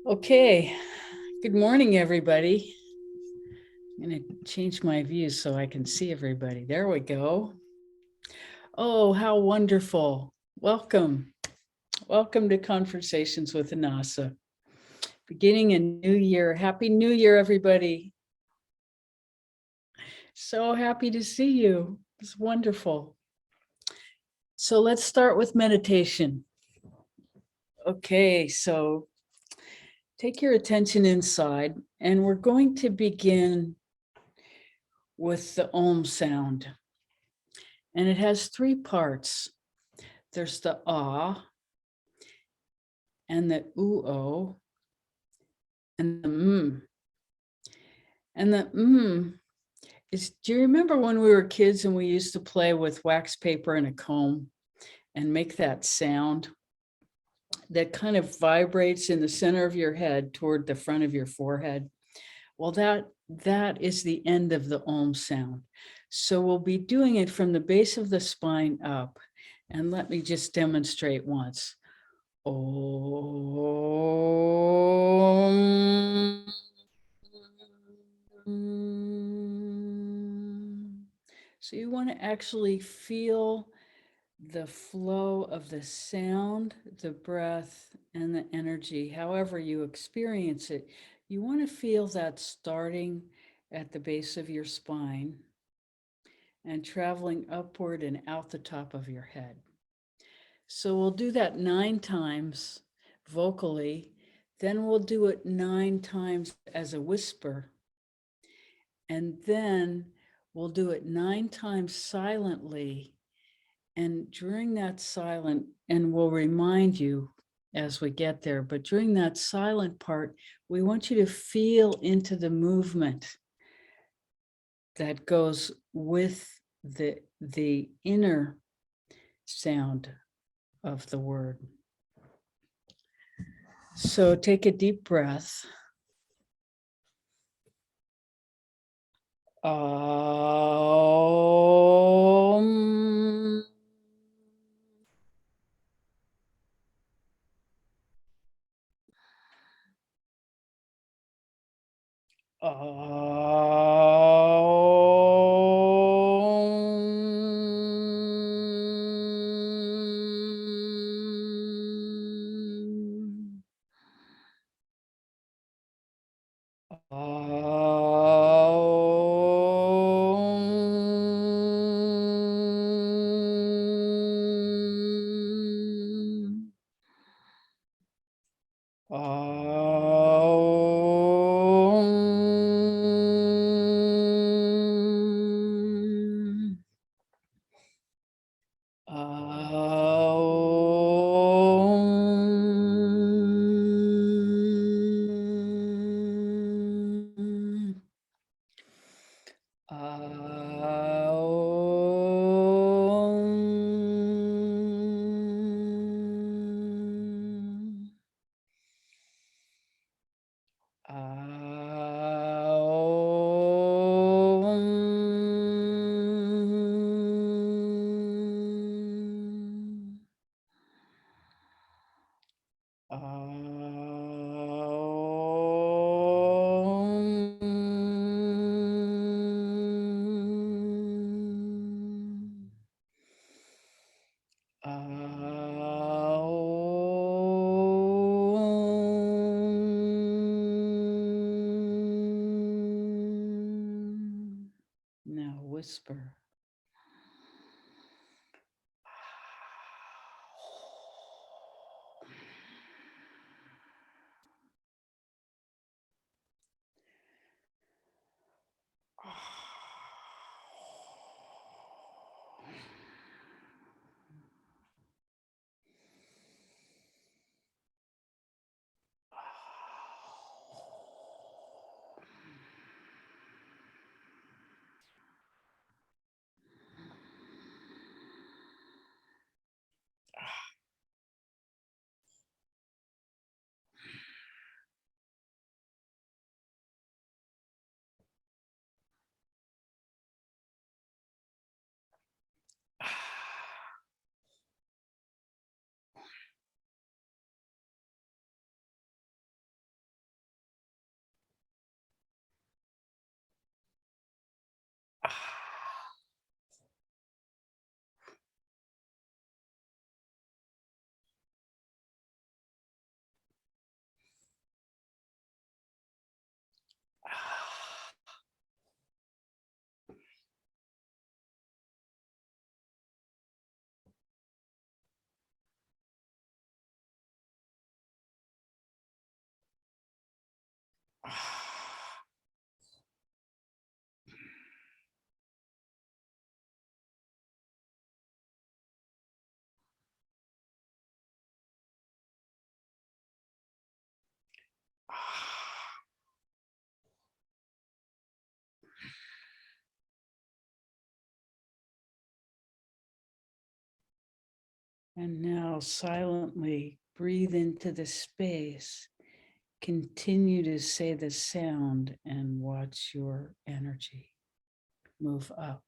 Okay, good morning, everybody. I'm going to change my view so I can see everybody. There we go. Oh, how wonderful. Welcome. Welcome to Conversations with Annassa. Beginning a new year. Happy New Year, everybody. So happy to see you. It's wonderful. So let's start with meditation. Okay, so take your attention inside, and we're going to begin with the Om sound. And it has three parts. There's the ah, and the oo, and the And the is, do you remember when we were kids and we used to play with wax paper and a comb and make that sound that kind of vibrates in the center of your head toward the front of your forehead? Well, that is the end of the Om sound. So we'll be doing it from the base of the spine up. And let me just demonstrate once. Om. So you want to actually feel the flow of the sound, the breath, and the energy, however you experience it. You want to feel that starting at the base of your spine and traveling upward and out the top of your head. So we'll do that 9 times vocally, then we'll do it 9 times as a whisper, and then we'll do it 9 times silently. And during that silent, and we'll remind you as we get there, but during that silent part, we want you to feel into the movement that goes with the inner sound of the word. So take a deep breath. Om. Om. Om. Om. Om. Om. Om. Om. Om. Now whisper. And now silently breathe into the space. Continue to say the sound and watch your energy move up.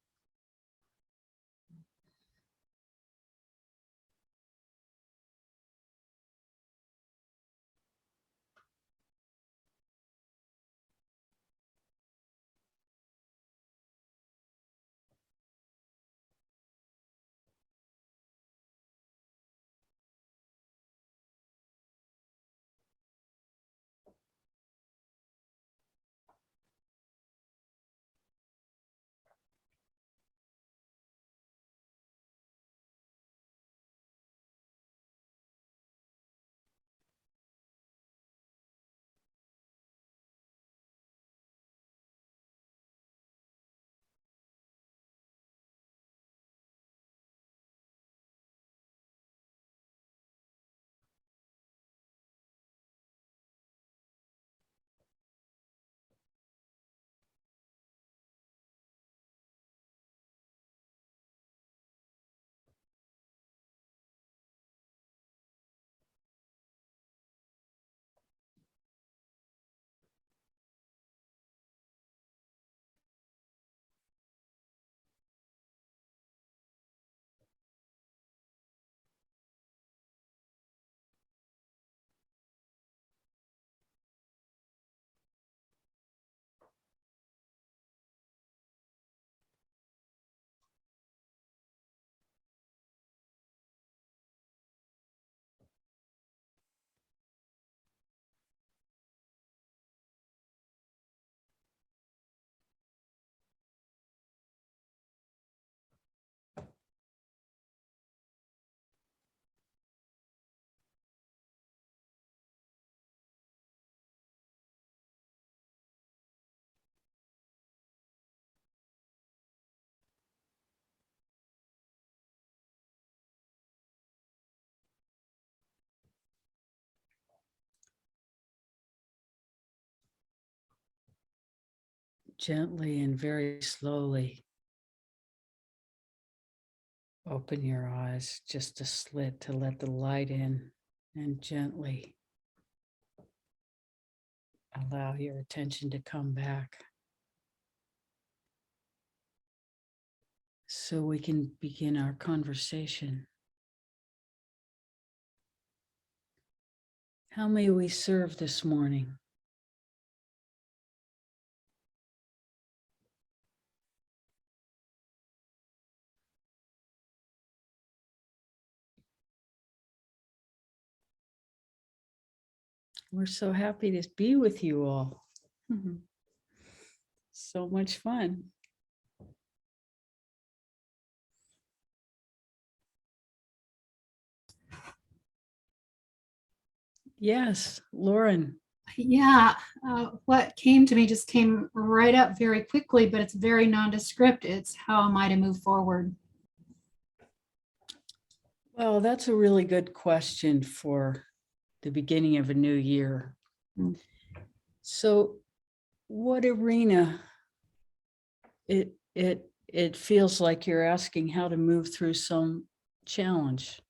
Gently and very slowly open your eyes, just a slit to let the light in, and gently allow your attention to come back so we can begin our conversation. How may we serve this morning? We're so happy to be with you all. So much fun. Yes, Lauren. Yeah, what came to me just came right up very quickly, but it's very nondescript. It's how am I to move forward? Well, that's a really good question for the beginning of a new year. Mm. So, what arena it feels like you're asking how to move through some challenge?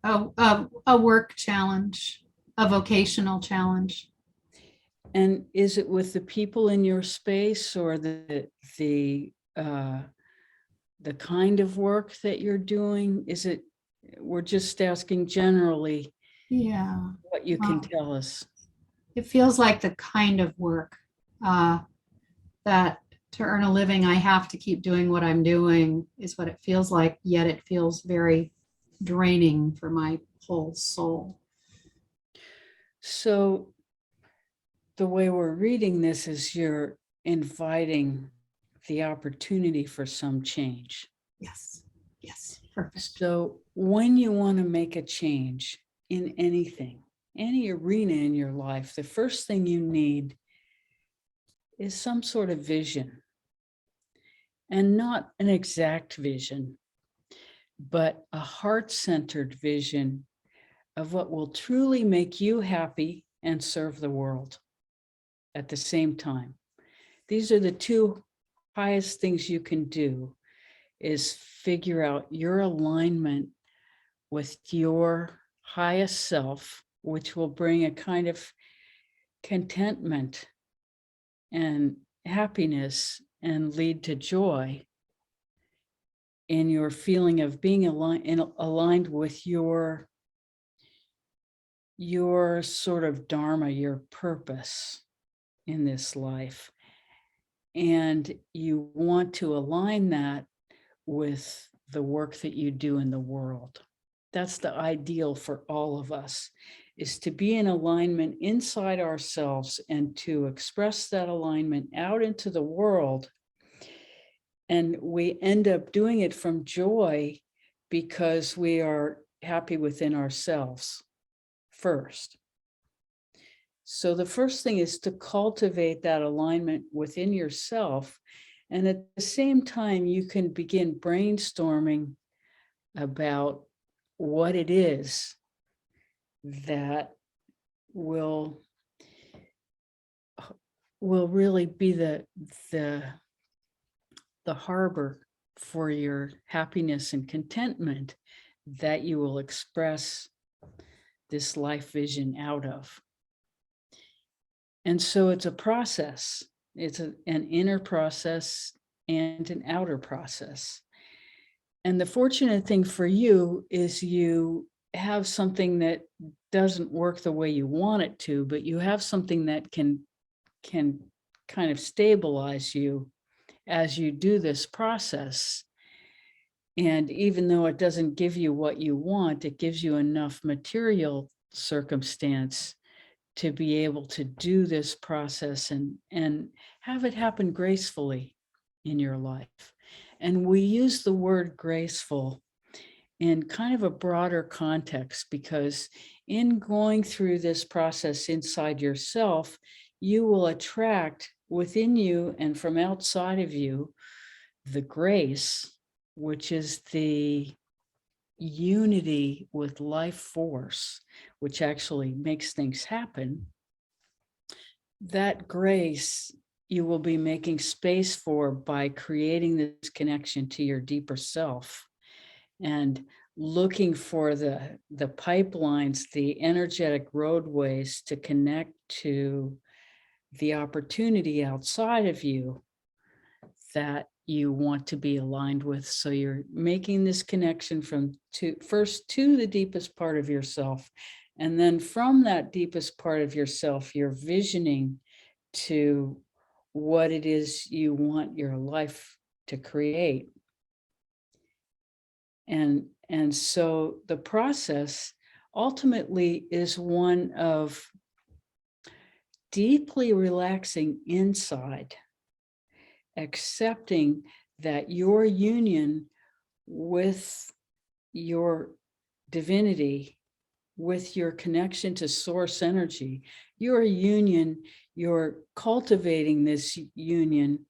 A work challenge, a vocational challenge. And is it with the people in your space or the kind of work that you're doing? Is it, we're just asking generally Yeah, what you can tell us. it feels like the kind of work that to earn a living, I have to keep doing what I'm doing is what it feels like, yet it feels very draining for my whole soul. So the way we're reading this is you're inviting the opportunity for some change. Yes, yes, perfect. So when you want to make a change in anything, any arena in your life, the first thing you need is some sort of vision. And not an exact vision, but a heart-centered vision of what will truly make you happy and serve the world at the same time. These are the two highest things you can do, is figure out your alignment with your highest self, which will bring a kind of contentment and happiness and lead to joy in your feeling of being aligned with your sort of dharma, your purpose in this life. And you want to align that with the work that you do in the world. That's the ideal for all of us, is to be in alignment inside ourselves and to express that alignment out into the world. And we end up doing it from joy because we are happy within ourselves first. So the first thing is to cultivate that alignment within yourself. And at the same time, you can begin brainstorming about what it is that will really be the harbor for your happiness and contentment that you will express this life vision out of. And so it's a process. It's an inner process and an outer process. And the fortunate thing for you is you have something that doesn't work the way you want it to, but you have something that can kind of stabilize you as you do this process. And even though it doesn't give you what you want, it gives you enough material circumstance to be able to do this process and have it happen gracefully in your life. And we use the word graceful in kind of a broader context, because in going through this process inside yourself, you will attract within you and from outside of you the grace, which is the unity with life force, which actually makes things happen. That grace you will be making space for by creating this connection to your deeper self and looking for the pipelines, the energetic roadways to connect to the opportunity outside of you that you want to be aligned with. So you're making this connection first to the deepest part of yourself. And then from that deepest part of yourself, you're visioning to what it is you want your life to create. And so the process ultimately is one of deeply relaxing inside, accepting that your union with your divinity, with your connection to source energy, your union, you're cultivating this union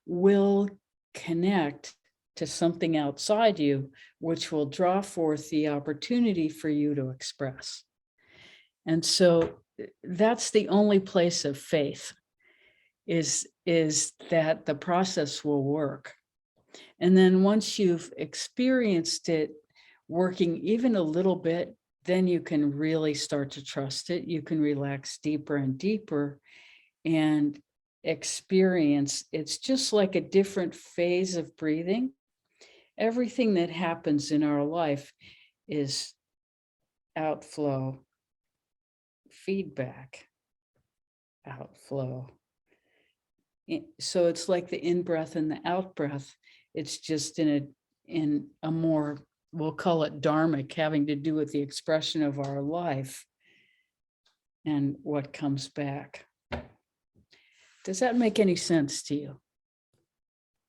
will connect to something outside you, which will draw forth the opportunity for you to express. And so that's the only place of faith, is that the process will work. And then once you've experienced it working even a little bit, then you can really start to trust it. You can relax deeper and deeper and experience. It's just like a different phase of breathing. Everything that happens in our life is outflow, feedback, outflow. So it's like the in-breath and the out-breath. It's just in a more, we'll call it dharmic, having to do with the expression of our life and what comes back. Does that make any sense to you?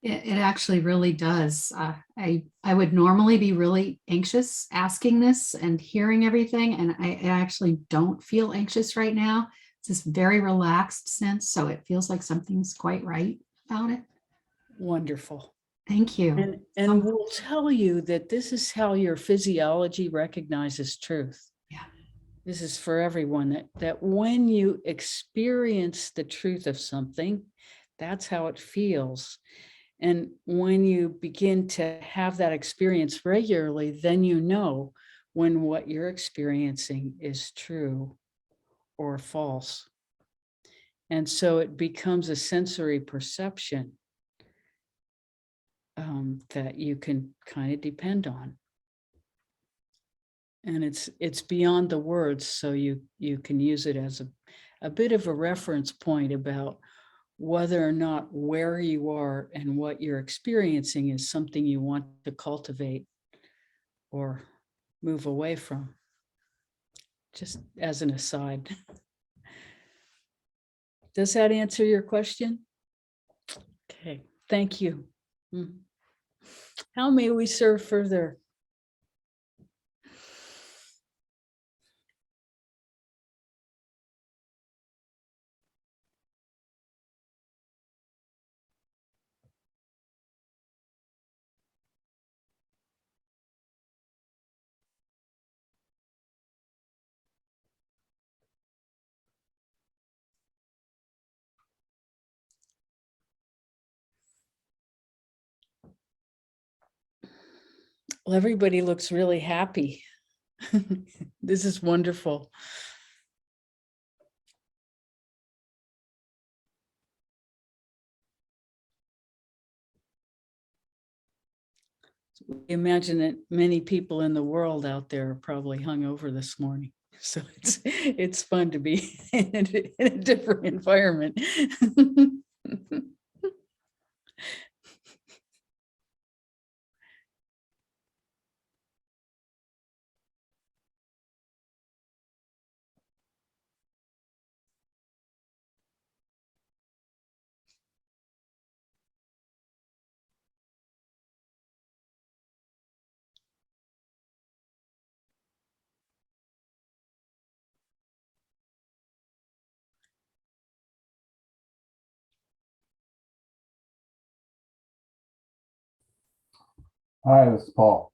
It actually really does. I would normally be really anxious asking this and hearing everything, and I actually don't feel anxious right now. It's this very relaxed sense, so it feels like something's quite right about it. Wonderful. Thank you. And we'll tell you that this is how your physiology recognizes truth. Yeah. This is for everyone, that when you experience the truth of something, that's how it feels. And when you begin to have that experience regularly, then you know when what you're experiencing is true or false. And so it becomes a sensory perception that you can kind of depend on. And it's beyond the words, so you can use it as a bit of a reference point about whether or not where you are and what you're experiencing is something you want to cultivate or move away from. Just as an aside. Does that answer your question? Okay, thank you. How may we serve further? Well, everybody looks really happy. This is wonderful. Imagine that many people in the world out there are probably hungover this morning. So it's fun to be in a different environment. Hi, this is Paul.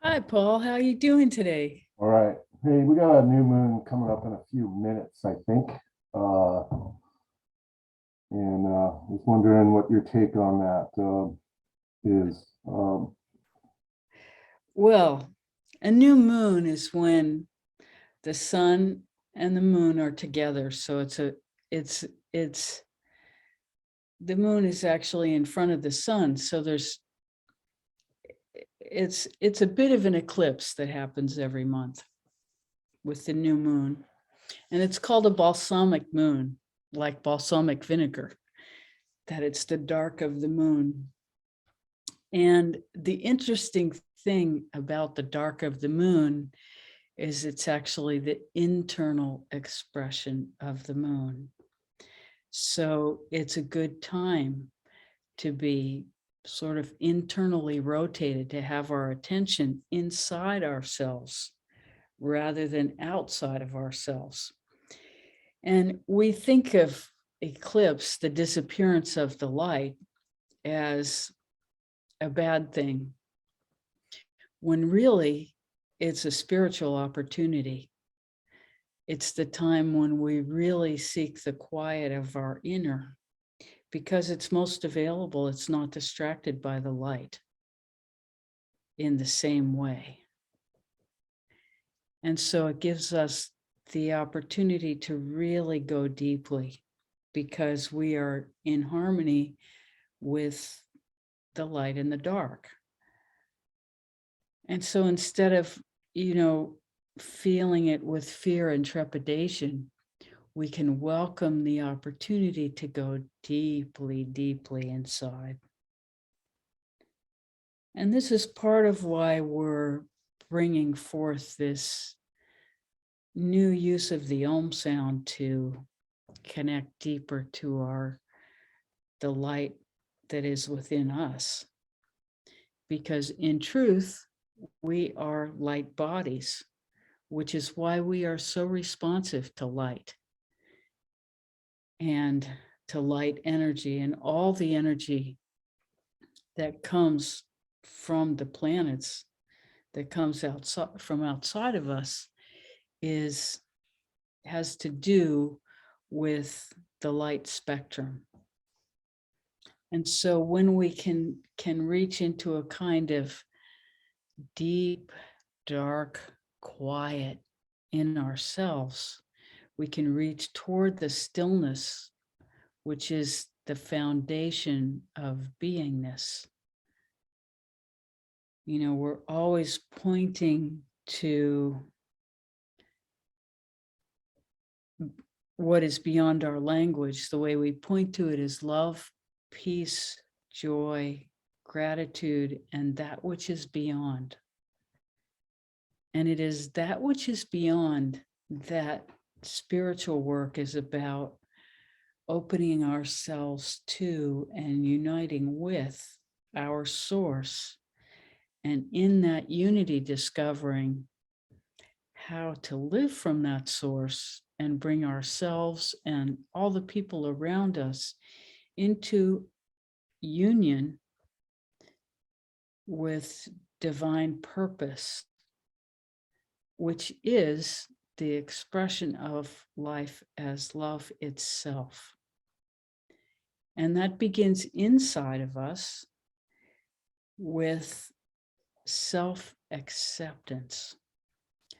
Hi, Paul. How are you doing today? All right. Hey, we got a new moon coming up in a few minutes, I think. And was wondering what your take on that is. Well, a new moon is when the sun and the moon are together. So it's the moon is actually in front of the sun. So it's a bit of an eclipse that happens every month with the new moon. And it's called a balsamic moon, like balsamic vinegar, that it's the dark of the moon. And the interesting thing about the dark of the moon is it's actually the internal expression of the moon. So it's a good time to be sort of internally rotated, to have our attention inside ourselves rather than outside of ourselves. And we think of eclipse, the disappearance of the light, as a bad thing, when really it's a spiritual opportunity. It's the time when we really seek the quiet of our inner, because it's most available. It's not distracted by the light in the same way. And so it gives us the opportunity to really go deeply, because we are in harmony with the light and the dark. And so instead of, feeling it with fear and trepidation, we can welcome the opportunity to go deeply, deeply inside. And this is part of why we're bringing forth this new use of the Om sound to connect deeper to the light that is within us. Because in truth, we are light bodies, which is why we are so responsive to light and to light energy, and all the energy that comes from the planets, that comes outside from outside of us, has to do with the light spectrum. And so when we can reach into a kind of deep, dark, quiet in ourselves, we can reach toward the stillness, which is the foundation of beingness. You know, we're always pointing to what is beyond our language. The way we point to it is love, peace, joy, gratitude, and that which is beyond. And it is that which is beyond that spiritual work is about opening ourselves to and uniting with our source. And in that unity, discovering how to live from that source and bring ourselves and all the people around us into union with divine purpose, which is the expression of life as love itself. And that begins inside of us with self-acceptance,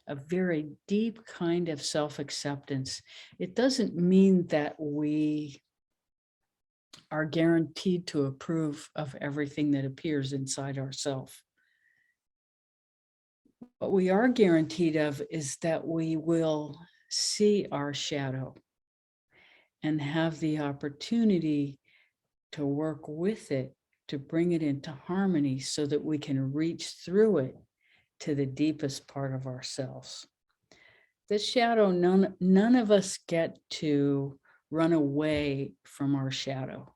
a very deep kind of self-acceptance. It doesn't mean that we are guaranteed to approve of everything that appears inside ourselves. What we are guaranteed of is that we will see our shadow and have the opportunity to work with it, to bring it into harmony so that we can reach through it to the deepest part of ourselves. The shadow, none of us get to run away from our shadow.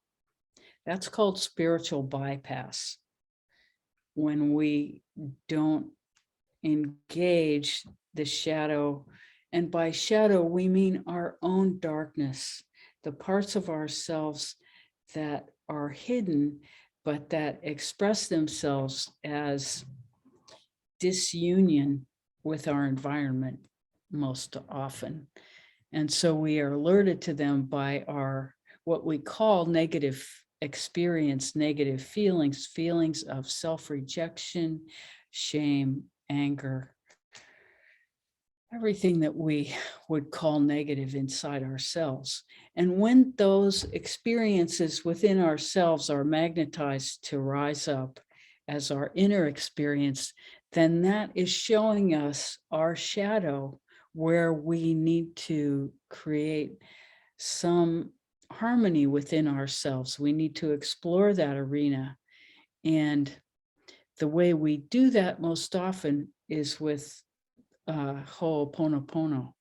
That's called spiritual bypass. When we don't engage the shadow, and by shadow, we mean our own darkness, the parts of ourselves that are hidden, but that express themselves as disunion with our environment most often. And so we are alerted to them by our, what we call negative experience, negative feelings, feelings of self-rejection, shame, anger, everything that we would call negative inside ourselves. And when those experiences within ourselves are magnetized to rise up as our inner experience, then that is showing us our shadow, where we need to create some harmony within ourselves. We need to explore that arena. And the way we do that most often is with Ho'oponopono.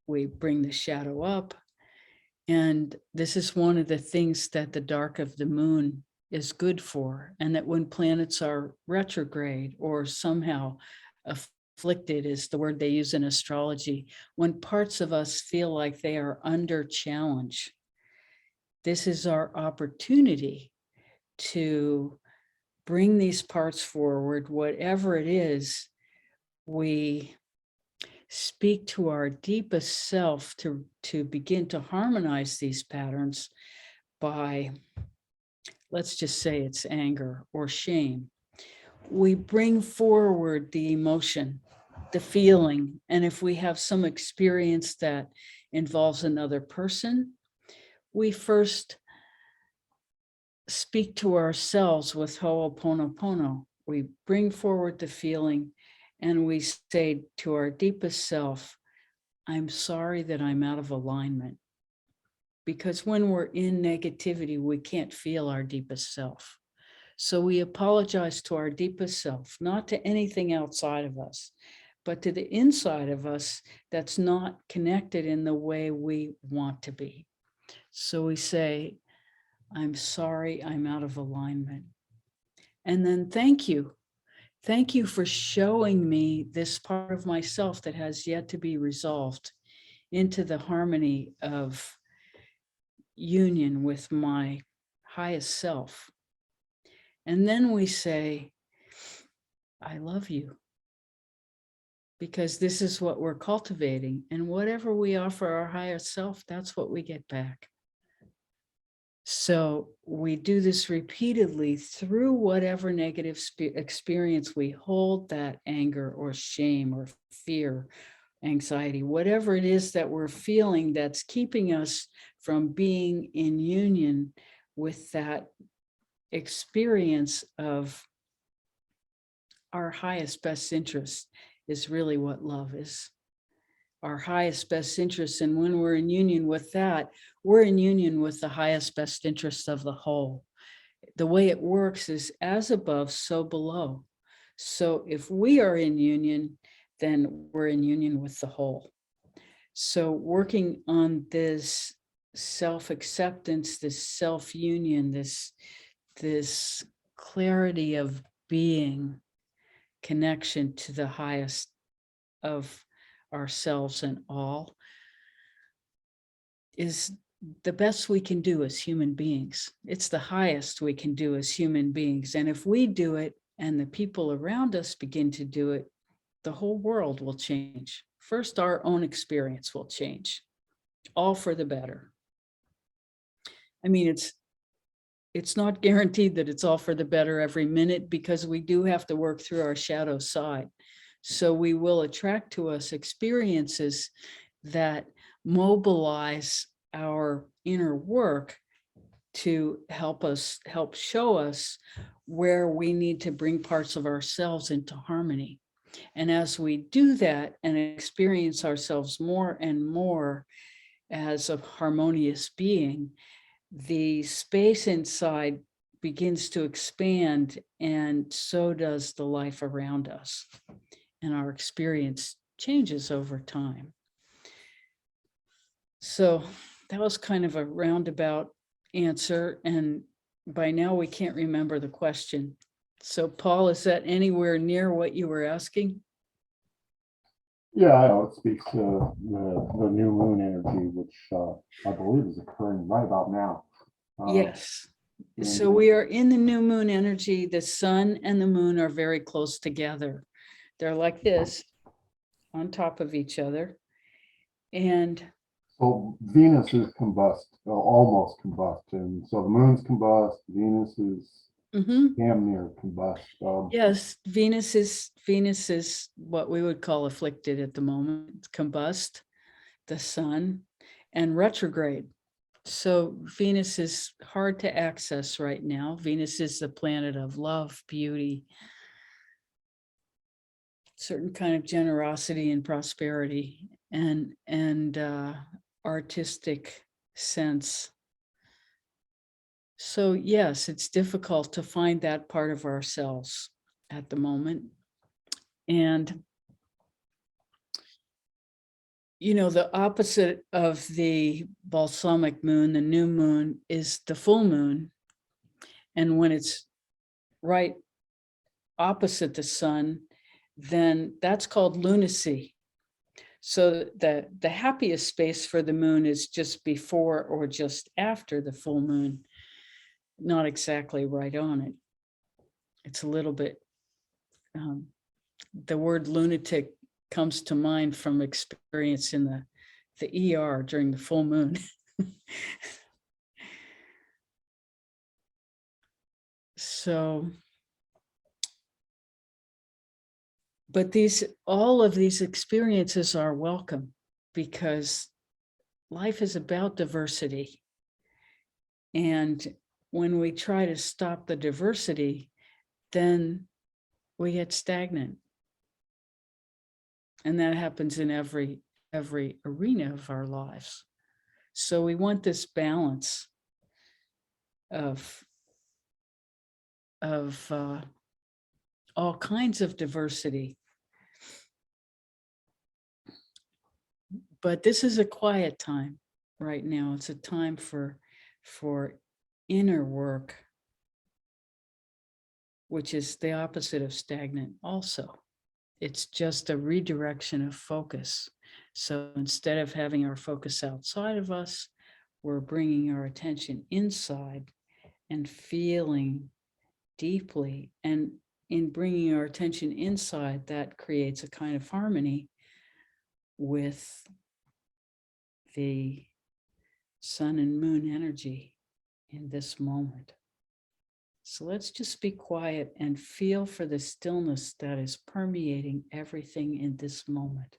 We bring the shadow up. And this is one of the things that the dark of the moon is good for. And that when planets are retrograde or somehow afflicted is the word they use in astrology, when parts of us feel like they are under challenge, this is our opportunity to bring these parts forward, whatever it is. We speak to our deepest self to begin to harmonize these patterns by, let's just say it's anger or shame. We bring forward the emotion, the feeling, and if we have some experience that involves another person, we first speak to ourselves with Ho'oponopono. We bring forward the feeling and we say to our deepest self, I'm sorry that I'm out of alignment. Because when we're in negativity, we can't feel our deepest self. So we apologize to our deepest self, not to anything outside of us, but to the inside of us that's not connected in the way we want to be. So we say, I'm sorry, I'm out of alignment. And then thank you. Thank you for showing me this part of myself that has yet to be resolved into the harmony of union with my highest self. And then we say, I love you. Because this is what we're cultivating. And whatever we offer our higher self, that's what we get back. So we do this repeatedly through whatever negative experience we hold, that anger or shame or fear, anxiety, whatever it is that we're feeling that's keeping us from being in union with that experience of our highest best interest is really what love is. Our highest best interest. And when we're in union with that, we're in union with the highest best interest of the whole. The way it works is as above, so below. So if we are in union, then we're in union with the whole. So working on this self-acceptance, this self-union, this clarity of being, connection to the highest of ourselves and all, is the best we can do as human beings. It's the highest we can do as human beings. And if we do it and the people around us begin to do it, the whole world will change. First, our own experience will change, all for the better. I mean, it's not guaranteed that it's all for the better every minute, because we do have to work through our shadow side. So we will attract to us experiences that mobilize our inner work to help show us where we need to bring parts of ourselves into harmony. And as we do that and experience ourselves more and more as a harmonious being, the space inside begins to expand, and so does the life around us. And our experience changes over time. So that was kind of a roundabout answer. And by now we can't remember the question. So Paul, is that anywhere near what you were asking? Yeah, I know it speaks to the new moon energy, which I believe is occurring right about now. Yes. and- So we are in the new moon energy. The sun and the moon are very close together. They're like this on top of each other. And So Venus is almost combust, and so the moon's combust, Venus is damn near combust. yes, Venus is what we would call afflicted at the moment. It's combust, the sun, and retrograde. So Venus is hard to access right now. Venus is the planet of love, beauty, certain kind of generosity and prosperity, and artistic sense. So yes, it's difficult to find that part of ourselves at the moment. And you know, the opposite of the balsamic moon, the new moon, is the full moon. And when it's right opposite the sun, then that's called lunacy. So the happiest space for the moon is just before or just after the full moon, not exactly right on it. It's a little bit, the word lunatic comes to mind from experience in the ER during the full moon. So, but all of these experiences are welcome, because life is about diversity. And when we try to stop the diversity, then we get stagnant. And that happens in every arena of our lives. So we want this balance of all kinds of diversity. But this is a quiet time right now. It's a time for inner work, which is the opposite of stagnant also. It's just a redirection of focus. So instead of having our focus outside of us, we're bringing our attention inside and feeling deeply. And in bringing our attention inside, that creates a kind of harmony with the sun and moon energy. in this moment. So let's just be quiet and feel for the stillness that is permeating everything in this moment.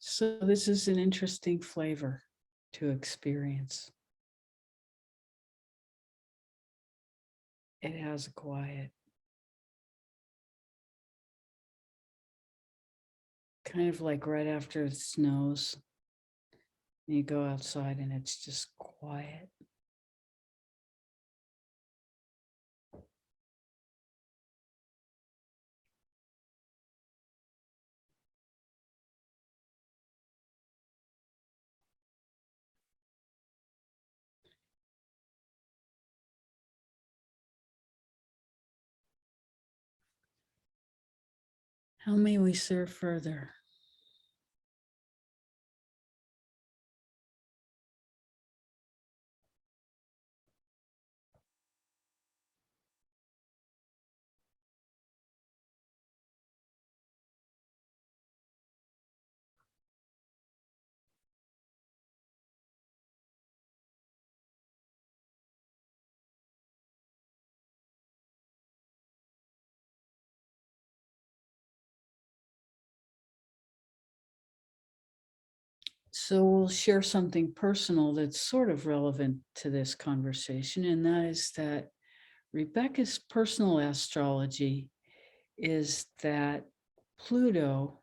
So this is an interesting flavor to experience. It has a quiet, kind of like right after it snows, you go outside and it's just quiet. How may we serve further? So we'll share something personal that's sort of relevant to this conversation, and that is that Rebecca's personal astrology is that Pluto,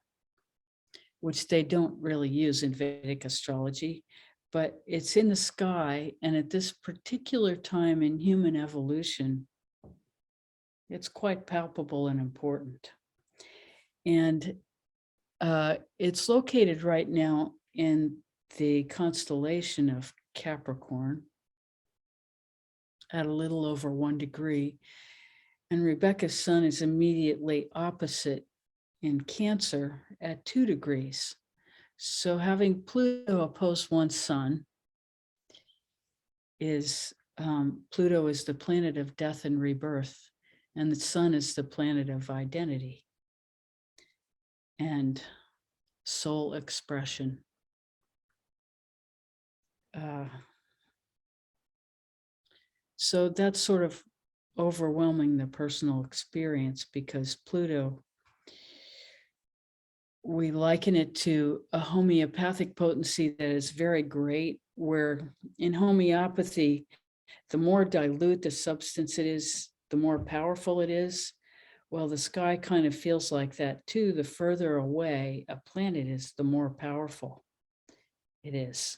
which they don't really use in Vedic astrology, but it's in the sky, and at this particular time in human evolution, it's quite palpable and important. And it's located right now in the constellation of Capricorn at a little over 1 degree. And Rebecca's sun is immediately opposite in Cancer at 2 degrees. So having Pluto oppose one's sun is, Pluto is the planet of death and rebirth, and the sun is the planet of identity and soul expression. So that's sort of overwhelming the personal experience, because Pluto, we liken it to a homeopathic potency that is very great, where in homeopathy, the more dilute the substance it is, the more powerful it is. Well, the sky kind of feels like that too. The further away a planet is, the more powerful it is.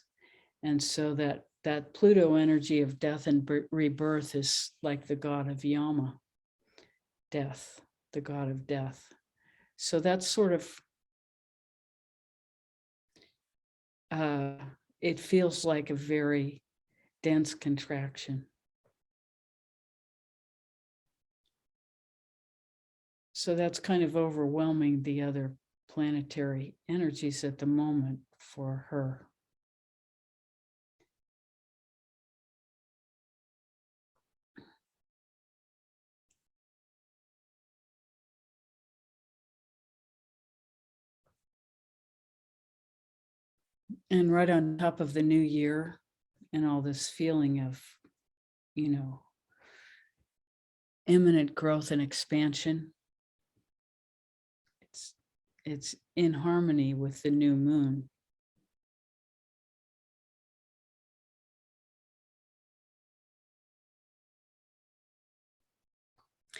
And so that Pluto energy of death and rebirth is like the god of Yama, death, the god of death. So that's sort of, it feels like a very dense contraction. So that's kind of overwhelming the other planetary energies at the moment for her. And right on top of the new year and all this feeling of, imminent growth and expansion, it's in harmony with the new moon.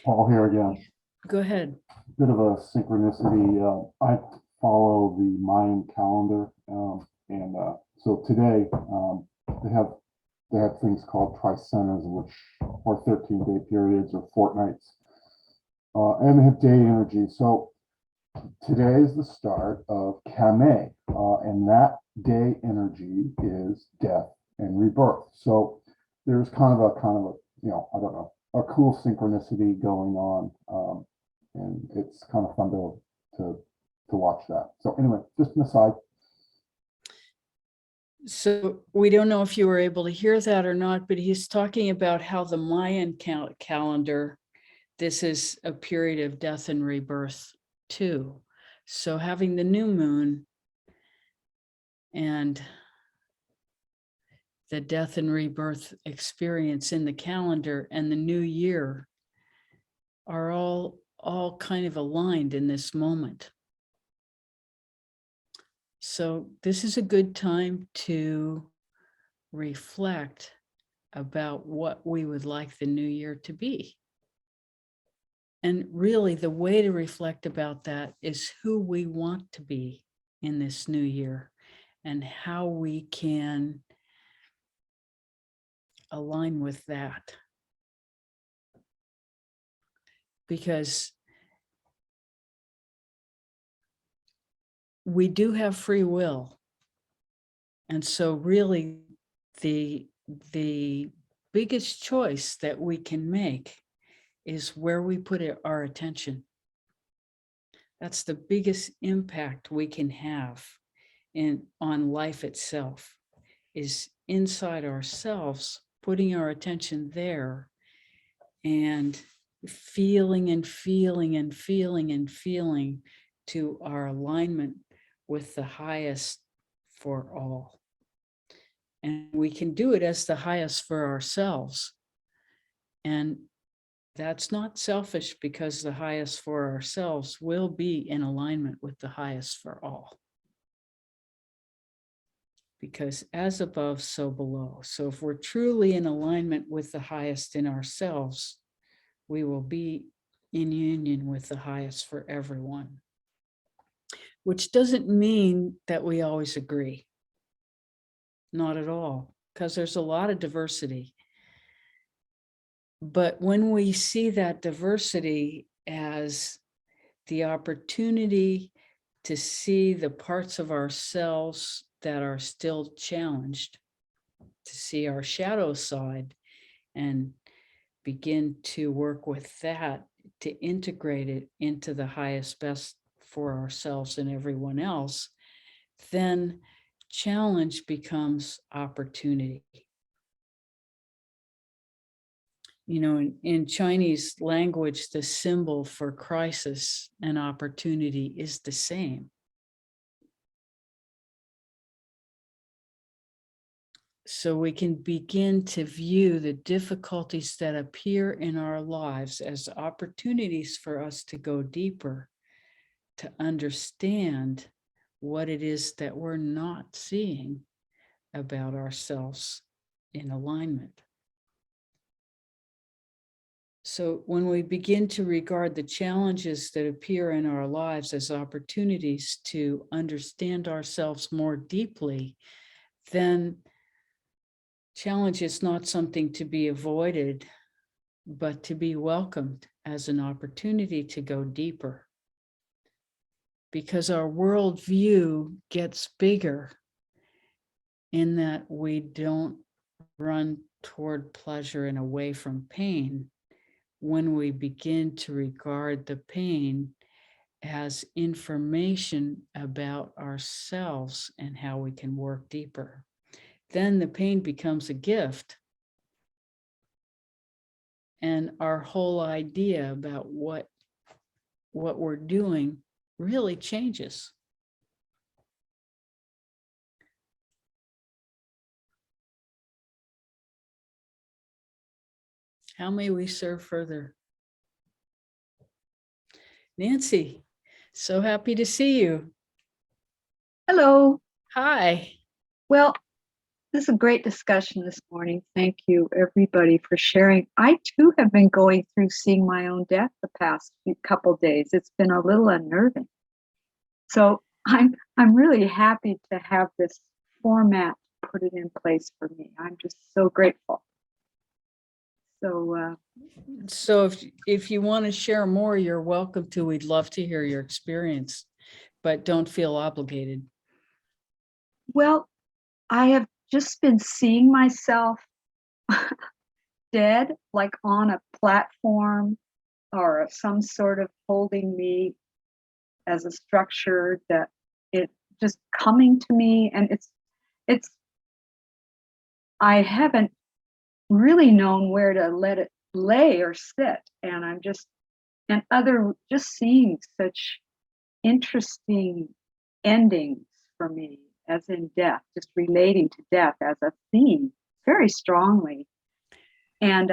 Paul here again. Go ahead. Bit of a synchronicity. I follow the Mayan calendar, and so today they have things called tricenas, which are 13-day periods or fortnights, and they have day energy. So today is the start of Kame, and that day energy is death and rebirth. So there's kind of a I don't know, a cool synchronicity going on, and it's kind of fun to watch that. So anyway, just an aside. So we don't know if you were able to hear that or not, but he's talking about how the Mayan calendar, this is a period of death and rebirth too. So having the new moon and the death and rebirth experience in the calendar and the new year are all kind of aligned in this moment. So this is a good time to reflect about what we would like the new year to be. And really the way to reflect about that is who we want to be in this new year and how we can align with that. Because we do have free will. And so really the biggest choice that we can make is where we put our attention. That's the biggest impact we can have on life itself, is inside ourselves, putting our attention there and feeling and feeling and feeling and feeling to our alignment with the highest for all. And we can do it as the highest for ourselves. And that's not selfish, because the highest for ourselves will be in alignment with the highest for all. Because as above, so below. So if we're truly in alignment with the highest in ourselves, we will be in union with the highest for everyone. Which doesn't mean that we always agree. Not at all, because there's a lot of diversity. But when we see that diversity as the opportunity to see the parts of ourselves that are still challenged, to see our shadow side and begin to work with that, to integrate it into the highest best for ourselves and everyone else, then challenge becomes opportunity. In Chinese language, the symbol for crisis and opportunity is the same. So we can begin to view the difficulties that appear in our lives as opportunities for us to go deeper, to understand what it is that we're not seeing about ourselves in alignment. So when we begin to regard the challenges that appear in our lives as opportunities to understand ourselves more deeply, then challenge is not something to be avoided, but to be welcomed as an opportunity to go deeper. Because our worldview gets bigger in that we don't run toward pleasure and away from pain when we begin to regard the pain as information about ourselves and how we can work deeper. Then the pain becomes a gift. And our whole idea about what we're doing really changes. How may we serve further? Nancy, so happy to see you. Hello. Hi. Well, this is a great discussion this morning. Thank you, everybody, for sharing. I too have been going through seeing my own death the past couple days. It's been a little unnerving. So I'm really happy to have this format put it in place for me. I'm just so grateful. So if you want to share more, you're welcome to. We'd love to hear your experience, but don't feel obligated. Well, I have just been seeing myself dead, like on a platform or some sort of holding me as a structure, that it just coming to me, and it's I haven't really known where to let it lay or sit, and I'm just seeing such interesting endings for me, as in death, just relating to death as a theme very strongly. And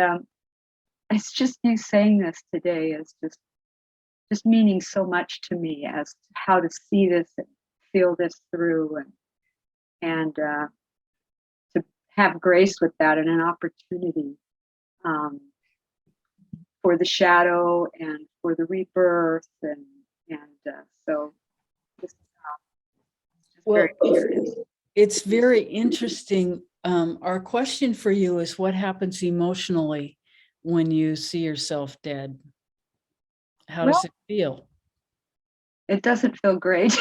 it's just you saying this today is just meaning so much to me as to how to see this and feel this through, and to have grace with that, and an opportunity for the shadow and for the rebirth, and so just Well, very curious. it's very interesting. Our question for you is, what happens emotionally when you see yourself dead? How does it feel? It doesn't feel great.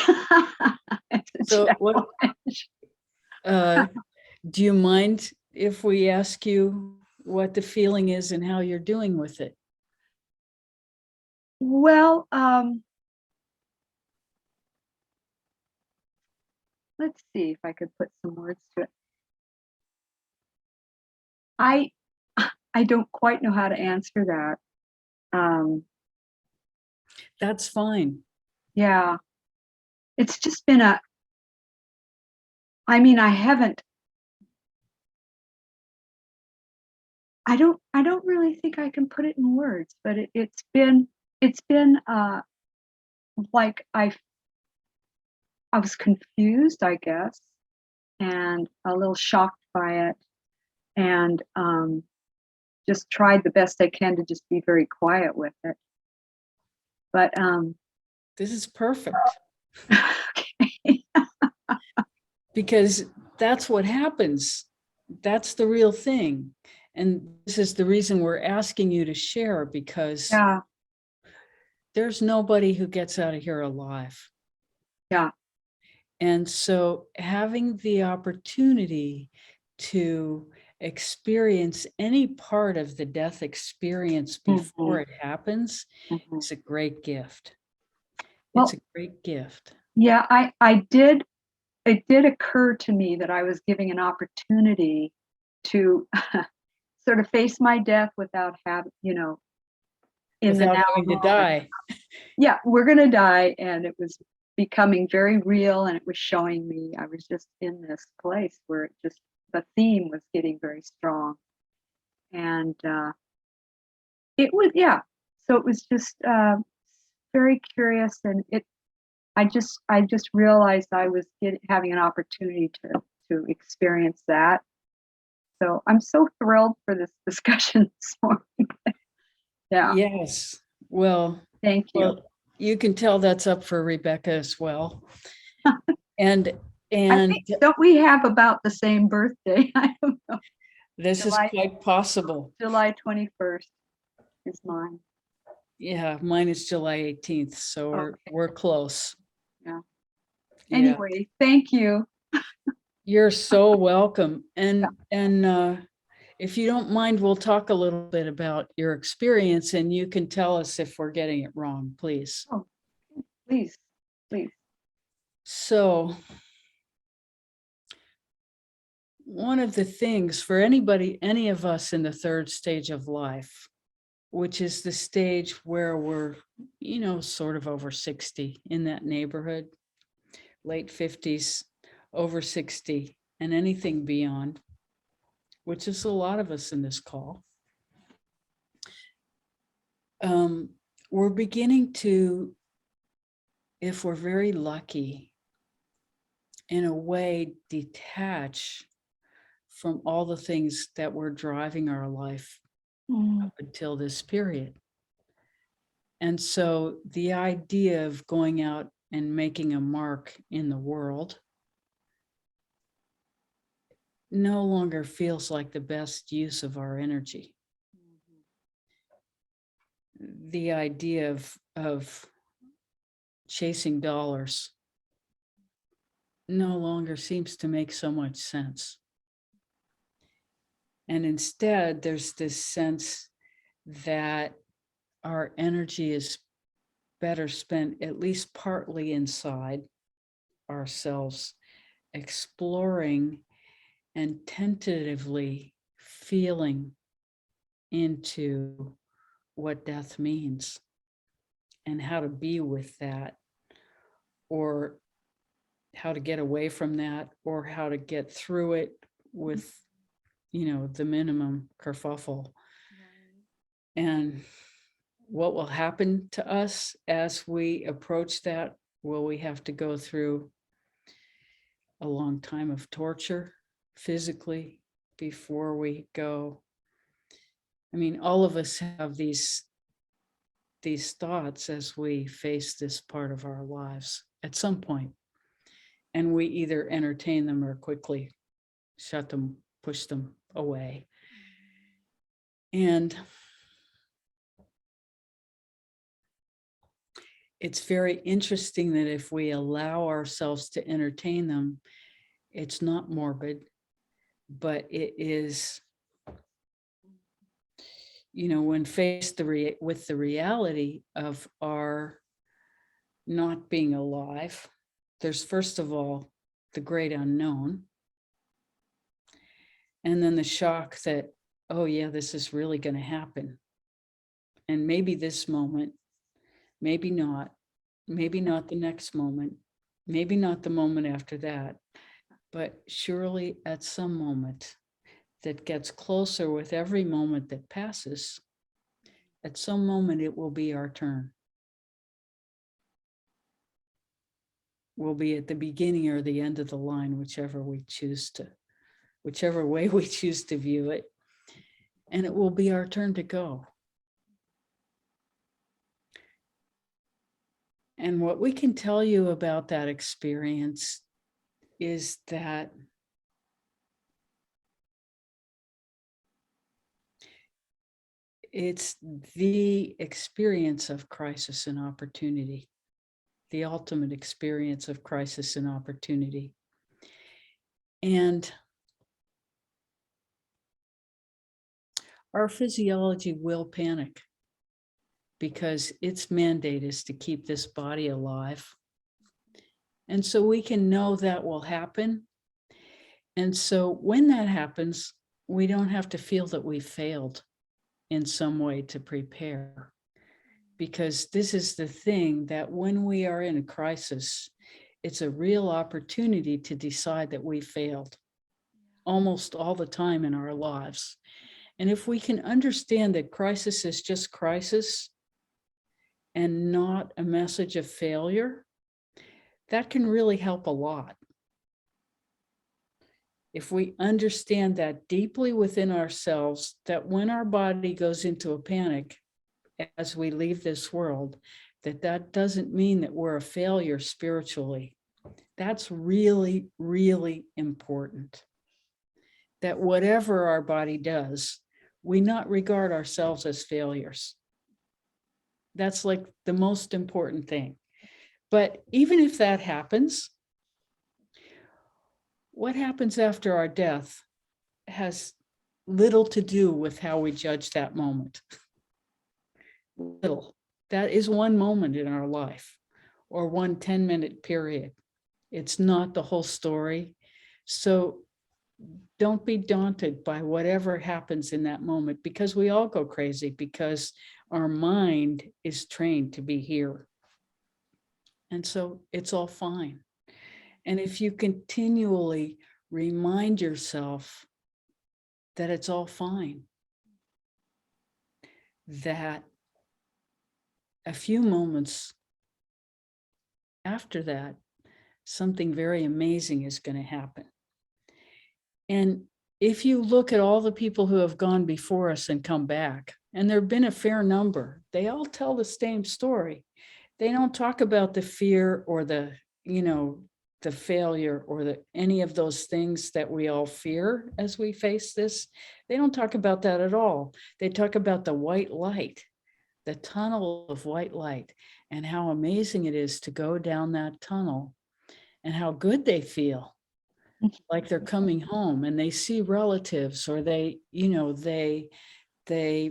So what, do you mind if we ask you what the feeling is and how you're doing with it? Well, let's see if I could put some words to it. I don't quite know how to answer that. That's fine. Yeah, it's just been I mean, I don't really think I can put it in words, but it's been like I was confused, I guess, and a little shocked by it, and just tried the best I can to just be very quiet with it. But This is perfect. okay. Because that's what happens. That's the real thing. And this is the reason we're asking you to share, because Yeah, there's nobody who gets out of here alive. yeah. And so having the opportunity to experience any part of the death experience before it happens is a great gift. Well, It's a great gift. yeah, I did. It did occur to me that I was giving an opportunity to sort of face my death without having, in the Without now having to moment. die. Yeah, we're gonna die, and it was becoming very real, and it was showing me I was just in this place where the theme was getting very strong, and it was, yeah. So it was just very curious, and I just realized I was having an opportunity to experience that. So I'm so thrilled for this discussion this morning. Yeah. Yes. Well, Thank you. well, you can tell that's up for Rebecca as well. And I think, don't we have about the same birthday? I don't know. this is quite possible. July 21st is mine. Yeah, mine is July 18th, so we're close. Yeah. Yeah. Anyway, thank you. You're so welcome. And if you don't mind, we'll talk a little bit about your experience, and you can tell us if we're getting it wrong, please. Oh, please. So one of the things for any of us in the third stage of life, which is the stage where we're, sort of over 60, in that neighborhood, late 50s, over 60, and anything beyond, which is a lot of us in this call. we're beginning to, if we're very lucky, in a way, detach from all the things that were driving our life up until this period. And so the idea of going out and making a mark in the world no longer feels like the best use of our energy. The idea of chasing dollars no longer seems to make so much sense. And instead, there's this sense that our energy is better spent, at least partly inside ourselves, exploring and tentatively feeling into what death means and how to be with that, or how to get away from that, or how to get through it with, the minimum kerfuffle. And what will happen to us as we approach that? Will we have to go through a long time of torture physically before we go? I mean, all of us have these thoughts as we face this part of our lives at some point, and we either entertain them or quickly shut them, push them away. And it's very interesting that if we allow ourselves to entertain them, it's not morbid, but it is, when faced with the reality of our not being alive, there's first of all the great unknown, and then the shock that, oh yeah, this is really going to happen. And maybe this moment, maybe not the next moment, maybe not the moment after that, but surely at some moment that gets closer with every moment that passes, at some moment it will be our turn. We'll be at the beginning or the end of the line, whichever way we choose to view it. And it will be our turn to go. And what we can tell you about that experience is that it's the experience of crisis and opportunity, the ultimate experience of crisis and opportunity. And our physiology will panic because its mandate is to keep this body alive. And so we can know that will happen. And so when that happens, we don't have to feel that we failed in some way to prepare. Because this is the thing, that when we are in a crisis, it's a real opportunity to decide that we failed almost all the time in our lives. And if we can understand that crisis is just crisis and not a message of failure, that can really help a lot. If we understand that deeply within ourselves, that when our body goes into a panic as we leave this world, that doesn't mean that we're a failure spiritually. That's really, really important. That whatever our body does, we not regard ourselves as failures. That's like the most important thing. But even if that happens, what happens after our death has little to do with how we judge that moment. Little. That is one moment in our life, or 1 10-minute period. It's not the whole story. So don't be daunted by whatever happens in that moment, because we all go crazy because our mind is trained to be here. And so it's all fine. And if you continually remind yourself that it's all fine, that a few moments after that, something very amazing is going to happen. And if you look at all the people who have gone before us and come back, and there have been a fair number, they all tell the same story. They don't talk about the fear or the, the failure or any of those things that we all fear as we face this. They don't talk about that at all. They talk about the white light, the tunnel of white light, and how amazing it is to go down that tunnel and how good they feel, like they're coming home, and they see relatives, or they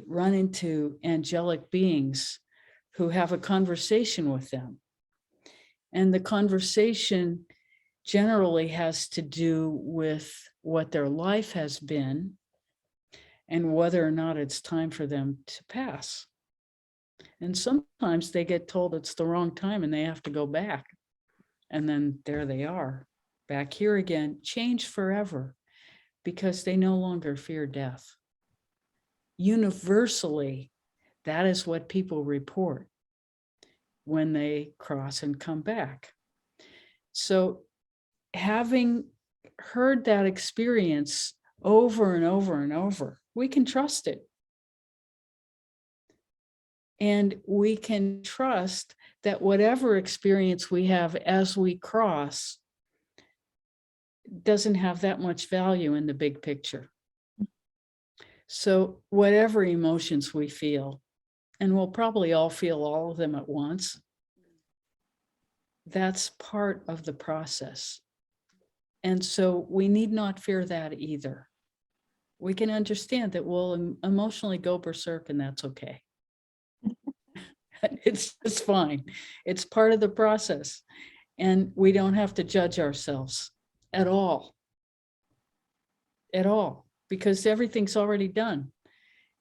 run into angelic beings who have a conversation with them. And the conversation generally has to do with what their life has been and whether or not it's time for them to pass. And sometimes they get told it's the wrong time and they have to go back. And then there they are, back here again, changed forever, because they no longer fear death. Universally, that is what people report when they cross and come back. So having heard that experience over and over and over, we can trust it. And we can trust that whatever experience we have as we cross doesn't have that much value in the big picture. So whatever emotions we feel, and we'll probably all feel all of them at once, that's part of the process. And so we need not fear that either. We can understand that we'll emotionally go berserk, and that's okay. It's just fine. It's part of the process. And we don't have to judge ourselves at all. At all, because everything's already done.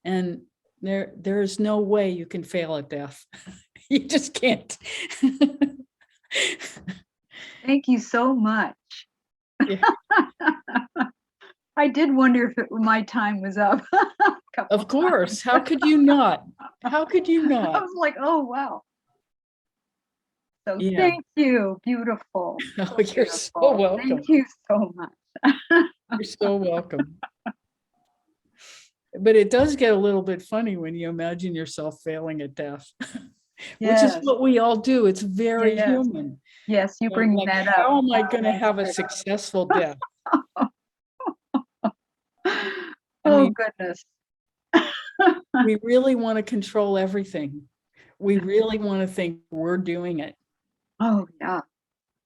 And there is no way you can fail at death. You just can't. Thank you so much. Yeah. I did wonder if my time was up. Of course. How could you not? How could you I not? was like, oh, wow. So Yeah. thank you. Beautiful. Oh, you're so Beautiful. welcome. Thank you so much. You're so welcome. But it does get a little bit funny when you imagine yourself failing at death, which is Yes. what we all do. It's very Yes. human. Yes, you bring Like, that up. how am I Wow, going to that's have a good. successful death? Oh, mean- goodness. We really want to control everything. We really want to think we're doing it. Oh, yeah.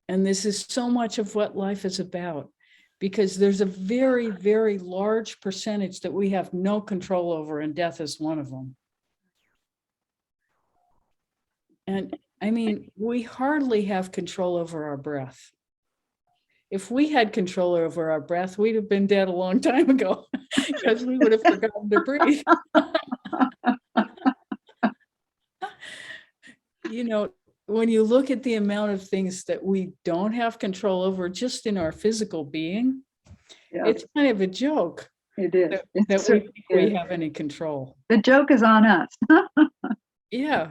And this is so much of what life is about, because there's a very, very large percentage that we have no control over, and death is one of them. And I mean, we hardly have control over our breath. If we had control over our breath, we'd have been dead a long time ago, because we would have forgotten to breathe. When you look at the amount of things that we don't have control over just in our physical being, Yeah, it's kind of a joke it is. that It we certainly think we is. have any control. The joke is on us. Yeah.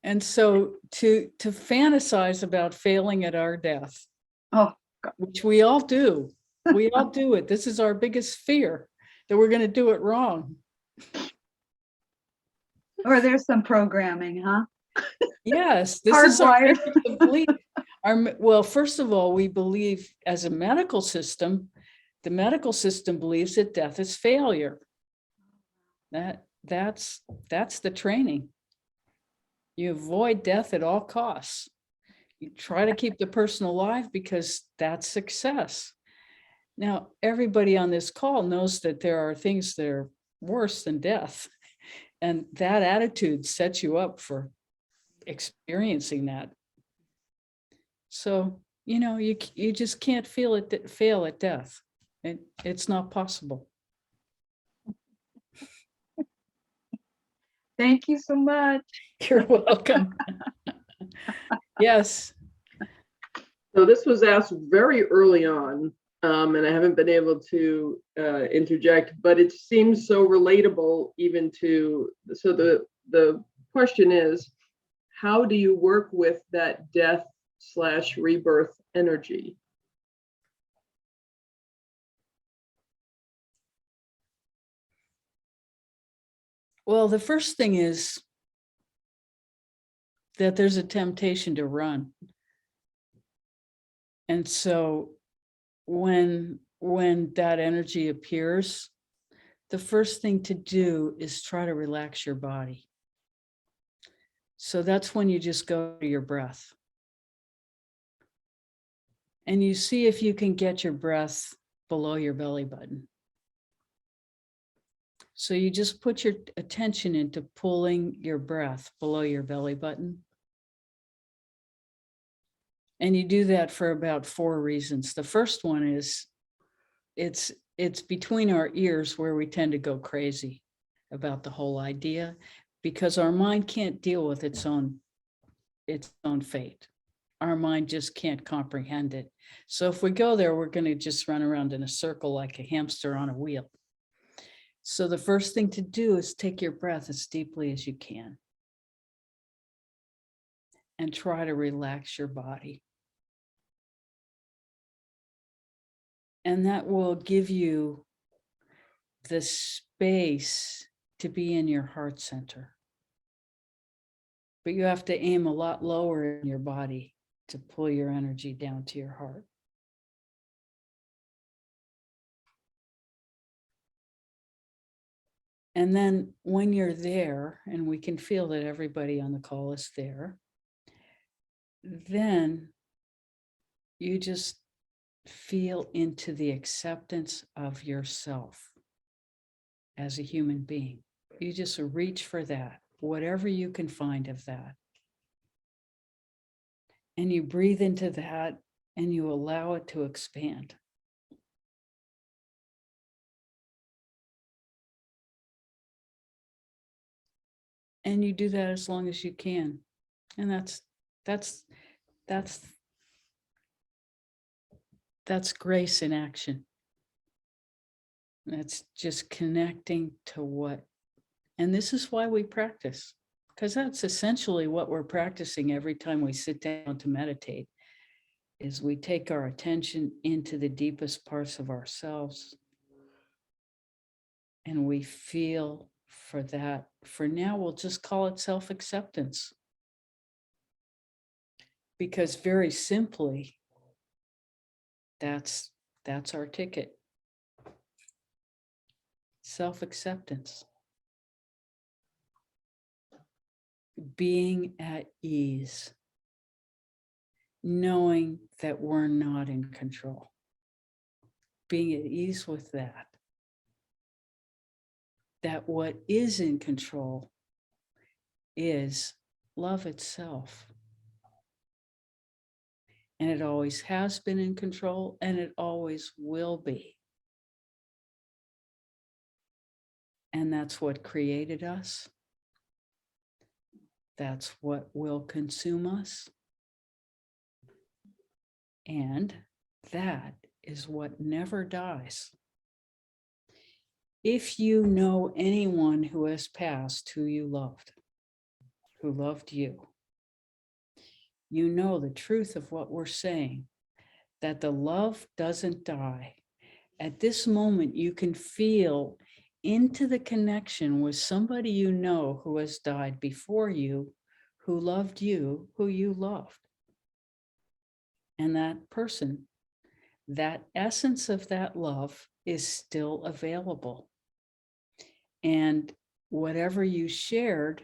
And so to fantasize about failing at our death, Oh, which we all do it. This is our biggest fear, that we're going to do it wrong. or there's some programming, huh? Yes, this is our Hardwired. biggest belief. Well, first of all, we believe as a medical system, the medical system believes that death is failure. That's the training. You avoid death at all costs. You try to keep the person alive because that's success. Now, everybody on this call knows that there are things that are worse than death. And that attitude sets you up for experiencing that. So, you just can't fail at death. It's not possible. Thank you so much. You're welcome. Yes. So this was asked very early on, and I haven't been able to interject, but it seems so relatable even to, so the question is, how do you work with that death/rebirth energy? Well, the first thing is that there's a temptation to run. And so when that energy appears, the first thing to do is try to relax your body. So that's when you just go to your breath. And you see if you can get your breath below your belly button. So you just put your attention into pulling your breath below your belly button. And you do that for about 4 reasons. The first one is it's between our ears where we tend to go crazy about the whole idea, because our mind can't deal with its own fate. Our mind just can't comprehend it. So if we go there, we're going to just run around in a circle like a hamster on a wheel. So the first thing to do is take your breath as deeply as you can and try to relax your body. And that will give you the space to be in your heart center. But you have to aim a lot lower in your body to pull your energy down to your heart. And then when you're there, and we can feel that everybody on the call is there, then you just feel into the acceptance of yourself as a human being. You just reach for that, whatever you can find of that. And you breathe into that and you allow it to expand. And you do that as long as you can. And that's grace in action. That's just connecting to what, and this is why we practice, because that's essentially what we're practicing every time we sit down to meditate, is we take our attention into the deepest parts of ourselves and we feel for that. For now, we'll just call it self-acceptance. Because very simply, that's our ticket. Self-acceptance. Being at ease. Knowing that we're not in control. Being at ease with that. That what is in control is love itself. And it always has been in control, and it always will be. And that's what created us. That's what will consume us. And that is what never dies. If you know anyone who has passed who you loved, who loved you, you know the truth of what we're saying, that the love doesn't die. At this moment, you can feel into the connection with somebody you know who has died before you, who loved you, who you loved. And that person, that essence of that love is still available. And whatever you shared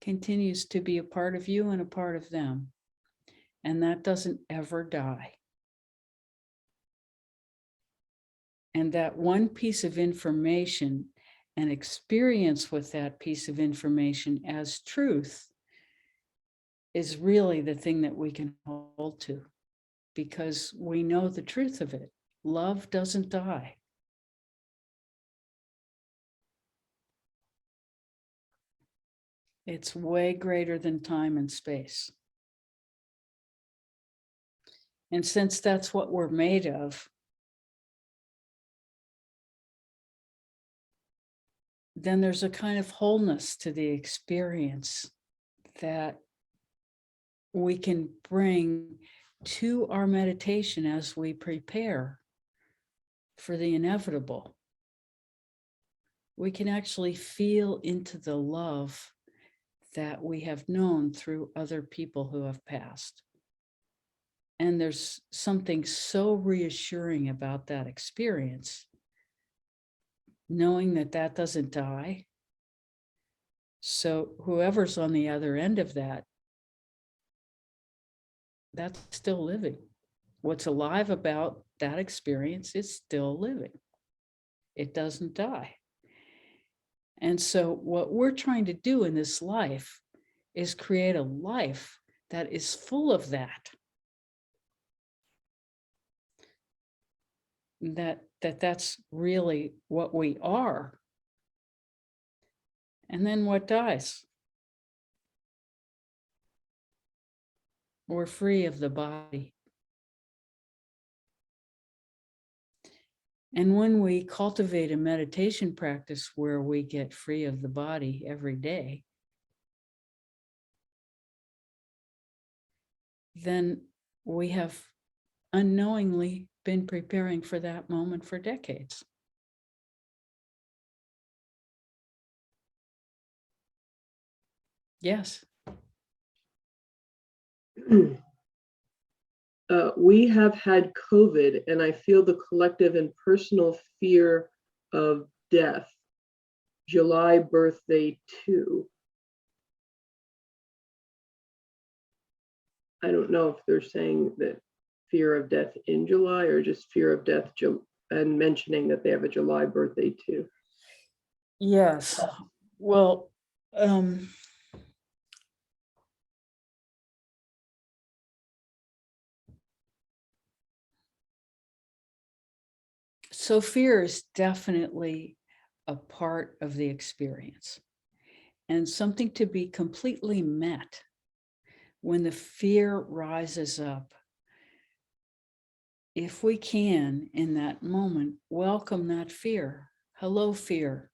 continues to be a part of you and a part of them. And that doesn't ever die. And that one piece of information and experience with that piece of information as truth is really the thing that we can hold to, because we know the truth of it. Love doesn't die. It's way greater than time and space. And since that's what we're made of, then there's a kind of wholeness to the experience that we can bring to our meditation as we prepare for the inevitable. We can actually feel into the love that we have known through other people who have passed. And there's something so reassuring about that experience, knowing that that doesn't die. So whoever's on the other end of that, that's still living. What's alive about that experience is still living. It doesn't die. And so what we're trying to do in this life is create a life that is full of that. That's really what we are. And then what dies? We're free of the body. And when we cultivate a meditation practice where we get free of the body every day, then we have unknowingly been preparing for that moment for decades. Yes. We have had COVID, and I feel the collective and personal fear of death. July birthday 2. I don't know if they're saying that fear of death in July or just fear of death and mentioning that they have a July birthday 2. Yes. Well, so fear is definitely a part of the experience and something to be completely met. When the fear rises up, if we can, in that moment, welcome that fear. Hello, fear.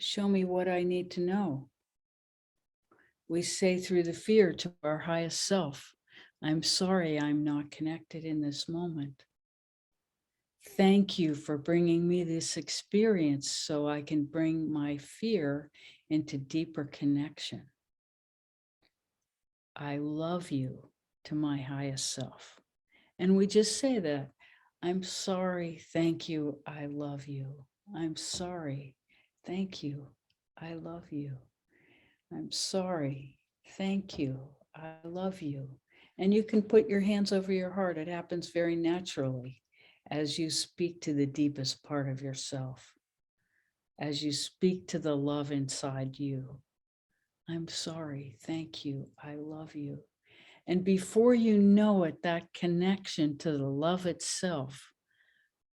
Show me what I need to know. We say through the fear to our highest self, I'm sorry I'm not connected in this moment. Thank you for bringing me this experience so I can bring my fear into deeper connection. I love you to my highest self. And we just say that, I'm sorry, thank you, I love you. I'm sorry, thank you, I love you. I'm sorry, thank you, I love you. And you can put your hands over your heart. It happens very naturally as you speak to the deepest part of yourself, as you speak to the love inside you. I'm sorry, thank you, I love you. And before you know it, that connection to the love itself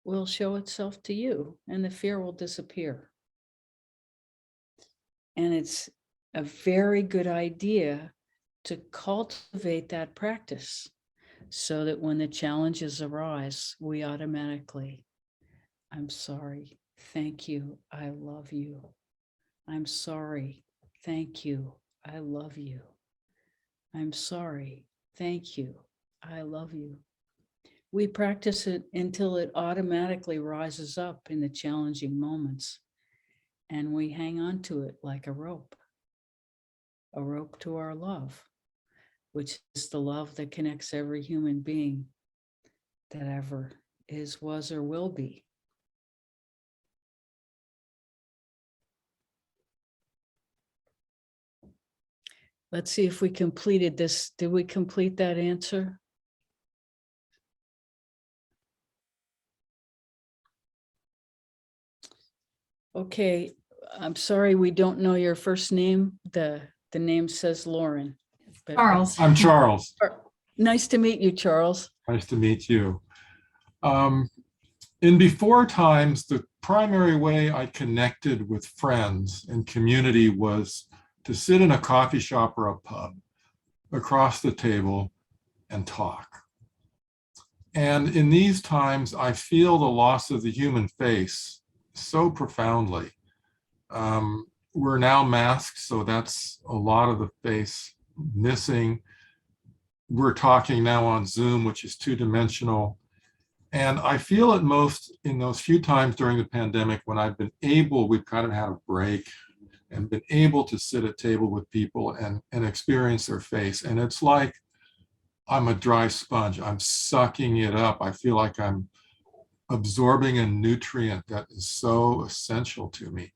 will show itself to you and the fear will disappear. And it's a very good idea to cultivate that practice so that when the challenges arise, we automatically, I'm sorry, thank you, I love you. I'm sorry, thank you, I love you. I'm sorry, thank you, I love you. We practice it until it automatically rises up in the challenging moments, and we hang on to it like a rope to our love, which is the love that connects every human being that ever is, was, or will be. Let's see if we completed this. Did we complete that answer? Okay, I'm sorry we don't know your first name. The name says Lauren. But Charles. I'm Charles. nice to meet you, Charles. Nice to meet you. In before times, the primary way I connected with friends and community was to sit in a coffee shop or a pub across the table and talk. And in these times, I feel the loss of the human face so profoundly. We're now masked, so that's a lot of the face missing. We're talking now on Zoom, which is two-dimensional. And I feel it most in those few times during the pandemic when I've been able, we've kind of had a break and been able to sit at table with people and experience their face. And it's like I'm a dry sponge. I'm sucking it up. I feel like I'm absorbing a nutrient that is so essential to me.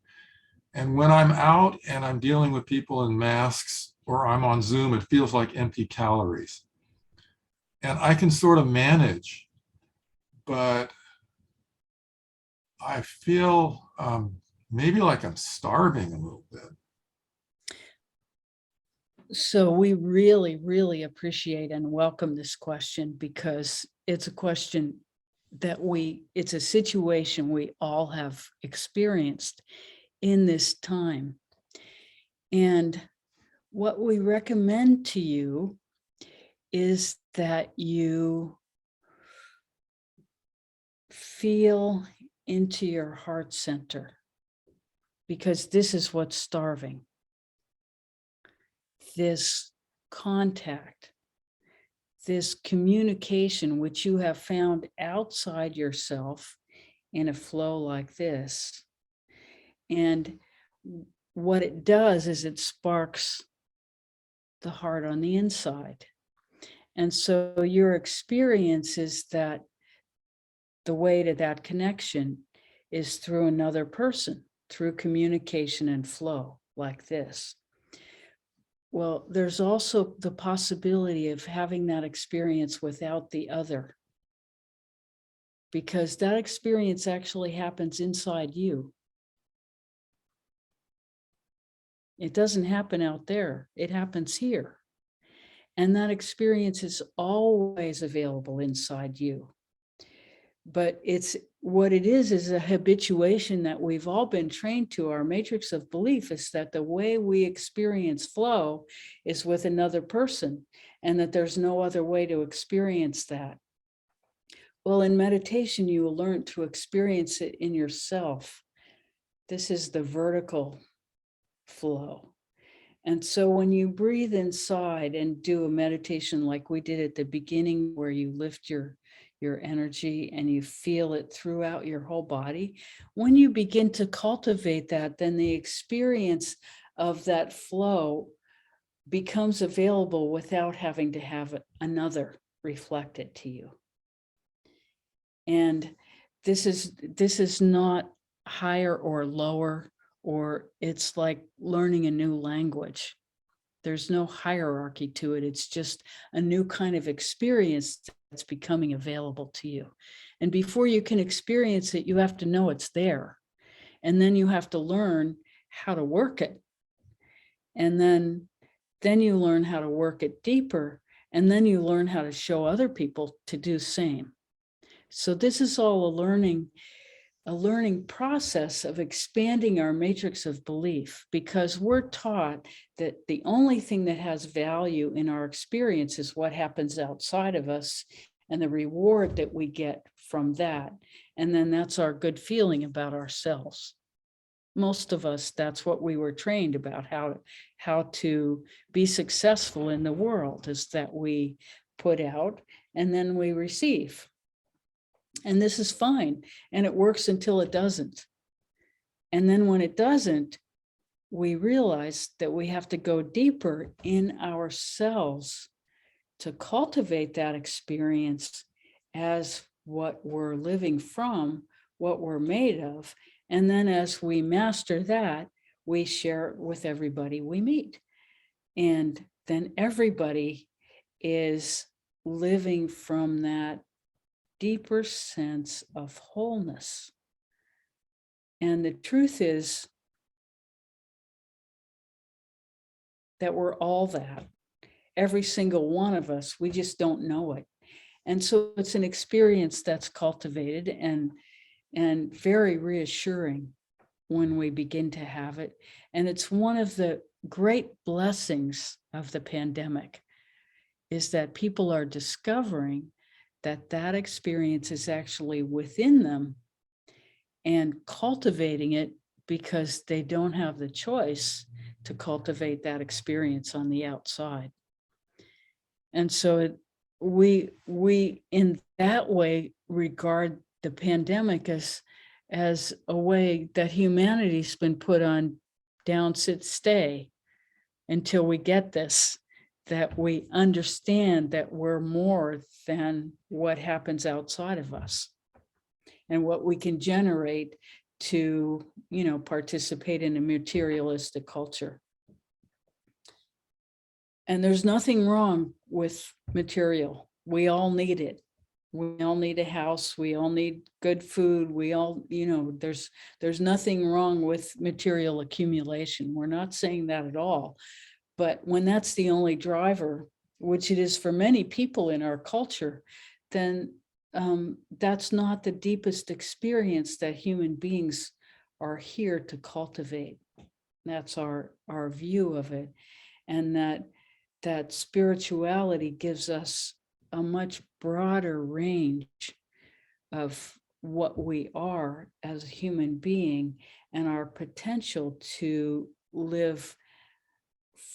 And when I'm out and I'm dealing with people in masks or I'm on Zoom, it feels like empty calories. And I can sort of manage, but I feel maybe like I'm starving a little bit. So we really, really appreciate and welcome this question, because it's a question that it's a situation we all have experienced in this time. And what we recommend to you is that you feel into your heart center, because this is what's starving. This contact, this communication, which you have found outside yourself in a flow like this. And what it does is it sparks the heart on the inside. And so your experience is that the way to that connection is through another person, through communication and flow like this. Well, there's also the possibility of having that experience without the other, because that experience actually happens inside you. It doesn't happen out there, it happens here. And that experience is always available inside you. But it's what it is a habituation that we've all been trained to. Our matrix of belief is that the way we experience flow is with another person, and that there's no other way to experience that. Well, in meditation, you will learn to experience it in yourself. This is the vertical flow. And so when you breathe inside and do a meditation like we did at the beginning, where you lift your energy and you feel it throughout your whole body, when you begin to cultivate that, then the experience of that flow becomes available without having to have another reflect it to you. And this is not higher or lower, or it's like learning a new language. There's no hierarchy to it. It's just a new kind of experience that's becoming available to you. And before you can experience it, you have to know it's there. And then you have to learn how to work it. And then you learn how to work it deeper. And then you learn how to show other people to do the same. So this is all a learning process of expanding our matrix of belief, because we're taught that the only thing that has value in our experience is what happens outside of us and the reward that we get from that. And then that's our good feeling about ourselves. Most of us, that's what we were trained about, how to be successful in the world, is that we put out and then we receive. And this is fine. And it works until it doesn't. And then when it doesn't, we realize that we have to go deeper in ourselves to cultivate that experience as what we're living from, what we're made of. And then as we master that, we share it with everybody we meet. And then everybody is living from that deeper sense of wholeness. And the truth is that we're all that. Every single one of us, we just don't know it. And so it's an experience that's cultivated and very reassuring when we begin to have it. And it's one of the great blessings of the pandemic, is that people are discovering that experience is actually within them and cultivating it because they don't have the choice to cultivate that experience on the outside. And so we in that way regard the pandemic as a way that humanity's been put on down, sit, stay until we get this, that we understand that we're more than what happens outside of us and what we can generate to, participate in a materialistic culture. And there's nothing wrong with material. We all need it. We all need a house. We all need good food. We all, there's nothing wrong with material accumulation. We're not saying that at all. But when that's the only driver, which it is for many people in our culture, then that's not the deepest experience that human beings are here to cultivate. That's our view of it. And that spirituality gives us a much broader range of what we are as a human being and our potential to live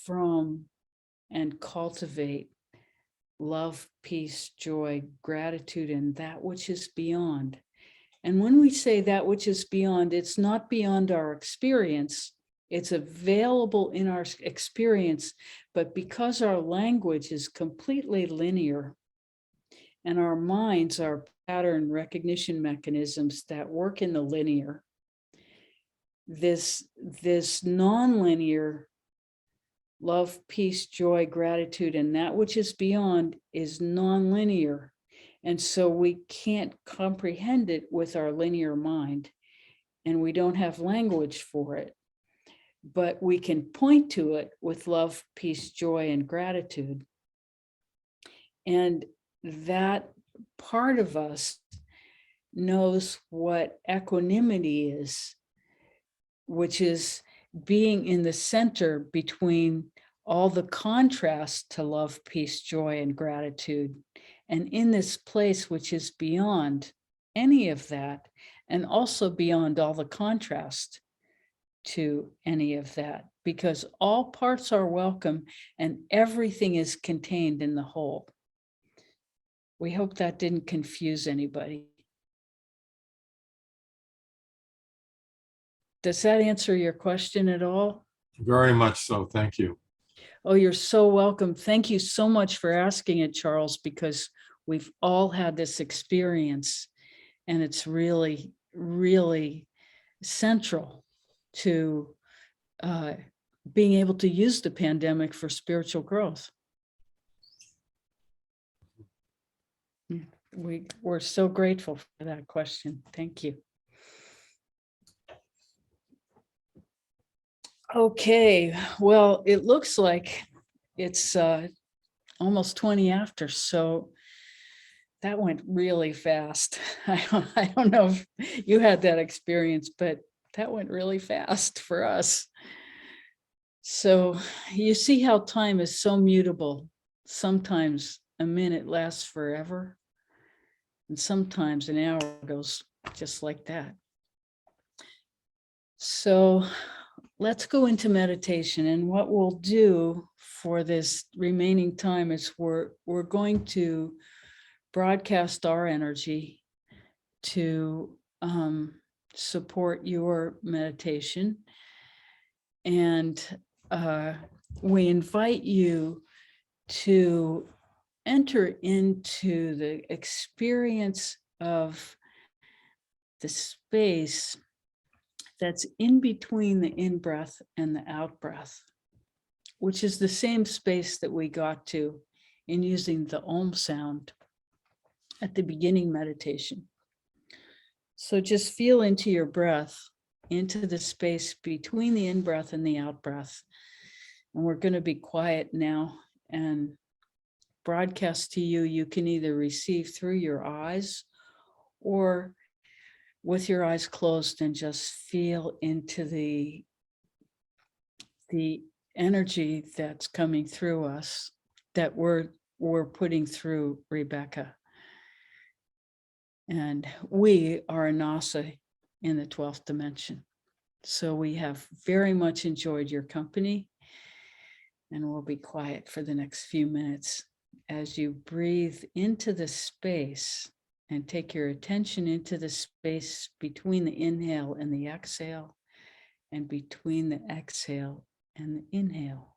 from and cultivate love, peace, joy, gratitude, and that which is beyond. And when we say that which is beyond, it's not beyond our experience. It's available in our experience, but because our language is completely linear and our minds are pattern recognition mechanisms that work in the linear, this nonlinear love, peace, joy, gratitude, and that which is beyond is nonlinear. And so we can't comprehend it with our linear mind, and we don't have language for it. But we can point to it with love, peace, joy, and gratitude. And that part of us knows what equanimity is, which is being in the center between all the contrast to love, peace, joy, and gratitude. And in this place, which is beyond any of that, and also beyond all the contrast to any of that, because all parts are welcome and everything is contained in the whole. We hope that didn't confuse anybody. Does that answer your question at all? Very much so. Thank you. Oh, you're so welcome. Thank you so much for asking it, Charles, because we've all had this experience and it's really, really central to being able to use the pandemic for spiritual growth. We're so grateful for that question. Thank you. Okay, well, it looks like it's almost 20 after, so that went really fast. I don't know if you had that experience, but that went really fast for us. So you see how time is so mutable. Sometimes a minute lasts forever, and sometimes an hour goes just like that. So let's go into meditation, and what we'll do for this remaining time is we're going to broadcast our energy to support your meditation, and we invite you to enter into the experience of the space that's in between the in-breath and the out-breath, which is the same space that we got to in using the Om sound at the beginning meditation. So just feel into your breath, into the space between the in-breath and the out-breath. And we're going to be quiet now and broadcast to you. You can either receive through your eyes or with your eyes closed and just feel into the energy that's coming through us, that we're putting through Rebecca. And we are Annassa in the 12th dimension. So we have very much enjoyed your company, and we'll be quiet for the next few minutes as you breathe into the space and take your attention into the space between the inhale and the exhale, and between the exhale and the inhale.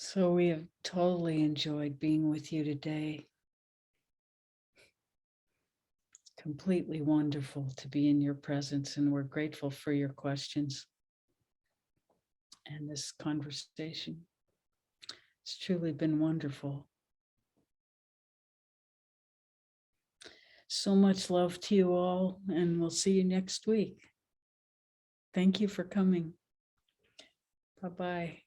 So we have totally enjoyed being with you today. Completely wonderful to be in your presence, and we're grateful for your questions and this conversation. It's truly been wonderful. So much love to you all, and we'll see you next week. Thank you for coming. Bye-bye.